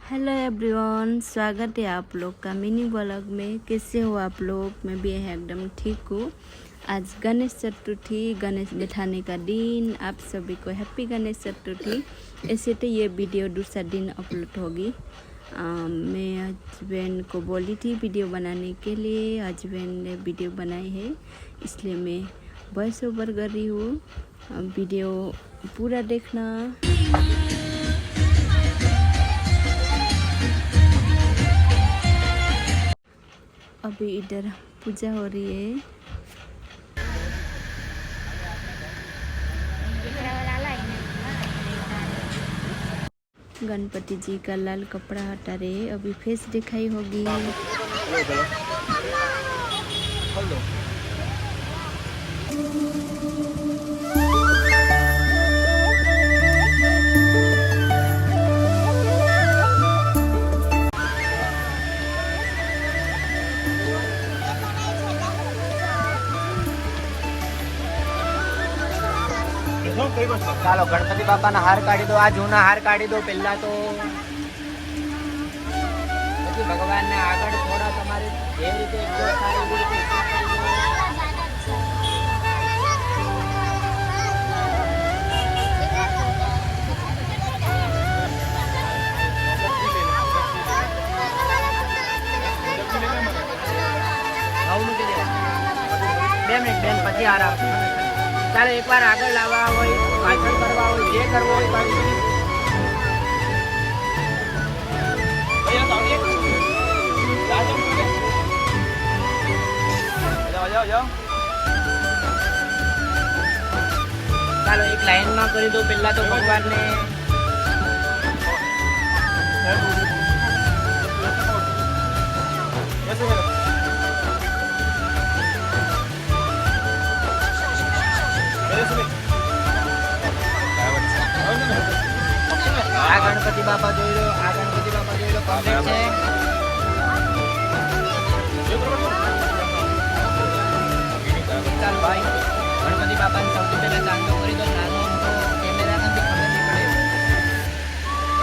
Hello everyone, स्वागत है आप लोग का मिनी ब्लॉग में। कैसे हो आप लोग? मैं भी एकदम ठीक हूँ। आज गणेश चतुर्थी, गणेश बैठाने का दिन। आप सभी को हैप्पी गणेश चतुर्थी। ऐसे तो ये वीडियो दूसरा दिन अपलोड होगी। मैं हस्बैंड को बोली थी वीडियो बनाने के लिए। हस्बैंड ने वीडियो बनाई है, इसलिए मैं वॉइस ओवर कर रही हूँ। वीडियो पूरा देखना। अभी इधर पूजा हो रही है। गणपति जी का लाल कपड़ा हटा रहे, अभी फेस दिखाई होगी। ચાલો ગણપતિ બાપાના હાર કાઢી દો, આ જૂના હાર કાઢી દો પહેલા તો, પછી ભગવાનને આગળ થોડા તમારે જે રીતે સારી રીતે બે મિનિટ બેન પછી આરામ. ચાલો એકવાર આગળ લાવવા હોય, પાછળ કરવા હોય, જે કરવો હોય પાછળ. ચાલો એક લાઈનમાં કરી દો પહેલા તો ભગવાનને. આ ગણપતિ બાપા જોઈ લો, આ ગણપતિ બાપા જોઈ લો, કમ્પ્લીટ છે. ચાલ ભાઈ, ગણપતિ બાપાને સૌથી પહેલા ચાંદો કરી દો. નાનો તો કેમેરા નથી, ખબર નહીં પડે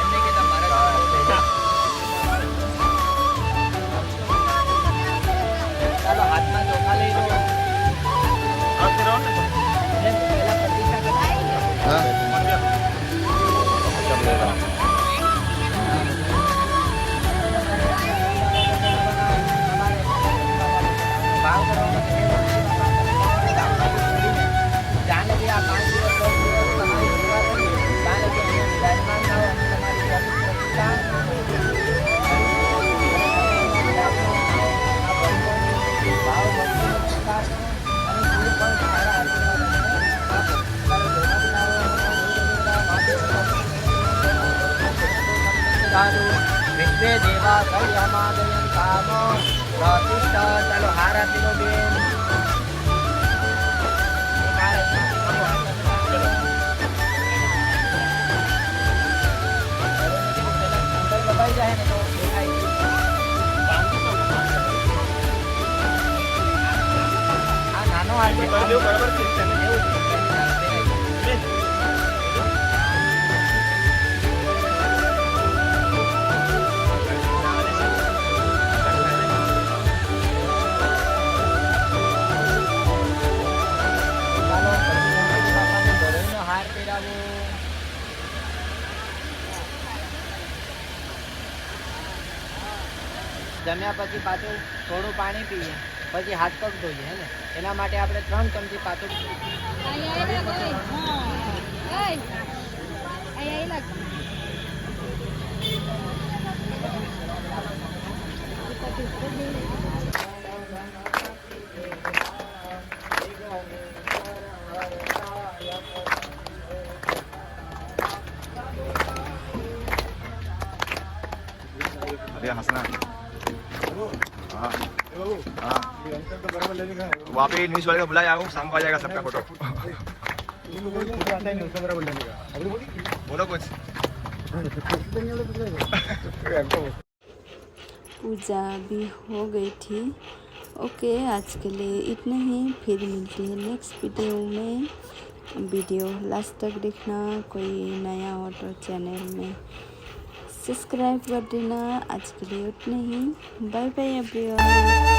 એમને કે તમારા ચાલો હાથમાં ચોખા લઈ લો. પહેલા પ્રતિષ્ઠા વિશ્વે દેવા કલ્યામાદયન કામો પ્રતિષ્ઠા. ચાલો હાર આપી દો બેન. દબાઈ જાય ને તો આ નાનો હાર છે. જમ્યા પછી પાછું થોડું પાણી પીએ, પછી હાથ પગ ધોઈએ હે ને. એના માટે આપણે 3 ચમચી પાછું हंसना। वहाँ पे न्यूज वाले को बुलाया हूँ, शाम को आ जाएगा सबका फोटो। बोलो कुछ। पूजा भी हो गई थी। ओके, आज के लिए इतना ही। फिर मिलती है नेक्स्ट वीडियो में। वीडियो लास्ट तक देखना। कोई नया हो तो चैनल में सब्सक्राइब कर देना। आज के लिए उतने ही। Bye bye everyone.